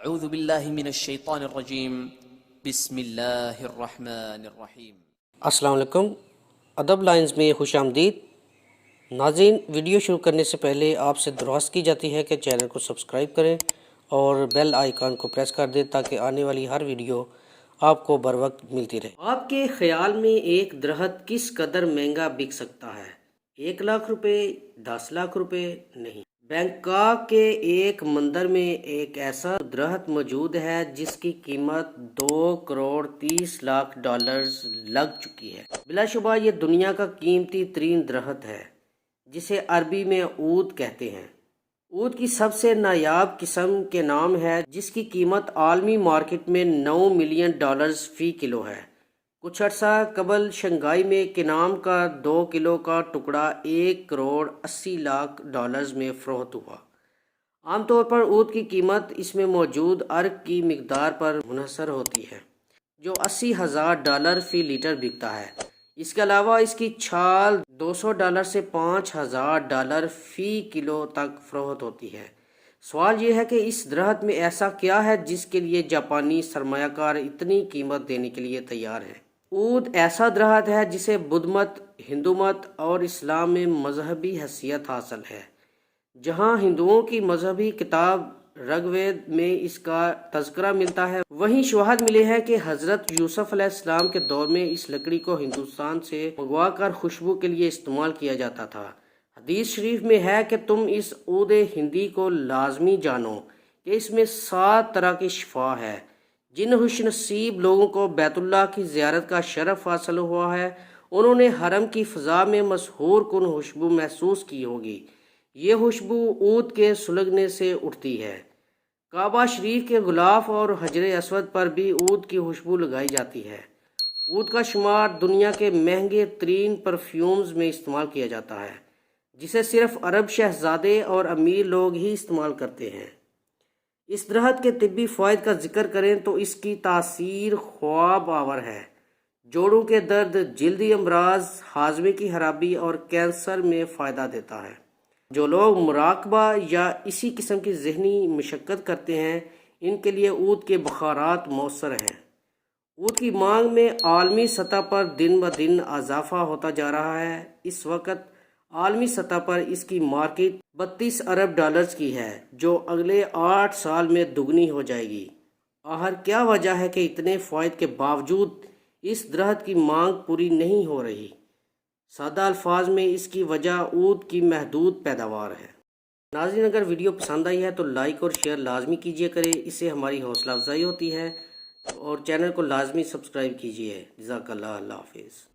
اعوذ باللہ من الشیطان الرجیم بسم اللہ الرحمن الرحیم۔ السلام علیکم، ادب لائنز میں خوش آمدید۔ ناظرین، ویڈیو شروع کرنے سے پہلے آپ سے درخواست کی جاتی ہے کہ چینل کو سبسکرائب کریں اور بیل آئیکن کو پریس کر دیں تاکہ آنے والی ہر ویڈیو آپ کو بر وقت ملتی رہے۔ آپ کے خیال میں ایک درخت کس قدر مہنگا بک سکتا ہے؟ 1 لاکھ روپے، 10 لاکھ روپے؟ نہیں۔ بینکاک کے ایک مندر میں ایک ایسا درخت موجود ہے جس کی قیمت $2,30,00,000 لگ چکی ہے۔ بلا شبہ یہ دنیا کا قیمتی ترین درخت ہے جسے عربی میں عود کہتے ہیں۔ عود کی سب سے نایاب قسم کے نام ہے جس کی قیمت عالمی مارکیٹ میں $9 ملین فی کلو ہے۔ کچھ عرصہ قبل شنگھائی میں کینام کا 2 کلو کا ٹکڑا $1,80,00,000 میں فروخت ہوا۔ عام طور پر عود کی قیمت اس میں موجود عرق کی مقدار پر منحصر ہوتی ہے جو $80,000 فی لیٹر بکتا ہے۔ اس کے علاوہ اس کی چھال $200 سے $5,000 فی کلو تک فروخت ہوتی ہے۔ سوال یہ ہے کہ اس درخت میں ایسا کیا ہے جس کے لیے جاپانی سرمایہ کار اتنی قیمت دینے کے لیے تیار ہیں؟ عود ایسا درخت ہے جسے بدھ مت، ہندو مت اور اسلام میں مذہبی حیثیت حاصل ہے۔ جہاں ہندوؤں کی مذہبی کتاب رگ وید میں اس کا تذکرہ ملتا ہے، وہیں شواہد ملے ہیں کہ حضرت یوسف علیہ السلام کے دور میں اس لکڑی کو ہندوستان سے منگوا کر خوشبو کے لیے استعمال کیا جاتا تھا۔ حدیث شریف میں ہے کہ تم اس عود ہندی کو لازمی جانو کہ اس میں 7 طرح کی شفا ہے۔ جن خوش نصیب لوگوں کو بیت اللہ کی زیارت کا شرف حاصل ہوا ہے انہوں نے حرم کی فضا میں مسحور کن خوشبو محسوس کی ہوگی۔ یہ خوشبو عود کے سلگنے سے اٹھتی ہے۔ کعبہ شریف کے غلاف اور حجر اسود پر بھی عود کی خوشبو لگائی جاتی ہے۔ عود کا شمار دنیا کے مہنگے ترین پرفیومز میں استعمال کیا جاتا ہے جسے صرف عرب شہزادے اور امیر لوگ ہی استعمال کرتے ہیں۔ اس درخت کے طبی فوائد کا ذکر کریں تو اس کی تاثیر خواب آور ہے۔ جوڑوں کے درد، جلدی امراض، ہاضمے کی خرابی اور کینسر میں فائدہ دیتا ہے۔ جو لوگ مراقبہ یا اسی قسم کی ذہنی مشقت کرتے ہیں ان کے لیے عود کے بخارات مؤثر ہیں۔ عود کی مانگ میں عالمی سطح پر دن بدن اضافہ ہوتا جا رہا ہے۔ اس وقت عالمی سطح پر اس کی مارکیٹ $32 ارب کی ہے جو اگلے 8 سال میں دگنی ہو جائے گی۔ آخر کیا وجہ ہے کہ اتنے فوائد کے باوجود اس درخت کی مانگ پوری نہیں ہو رہی؟ سادہ الفاظ میں اس کی وجہ عود کی محدود پیداوار ہے۔ ناظرین، اگر ویڈیو پسند آئی ہے تو لائک اور شیئر لازمی کیجیے کریں، اس سے ہماری حوصلہ افزائی ہوتی ہے، اور چینل کو لازمی سبسکرائب کیجیے۔ جزاک اللہ، اللہ حافظ۔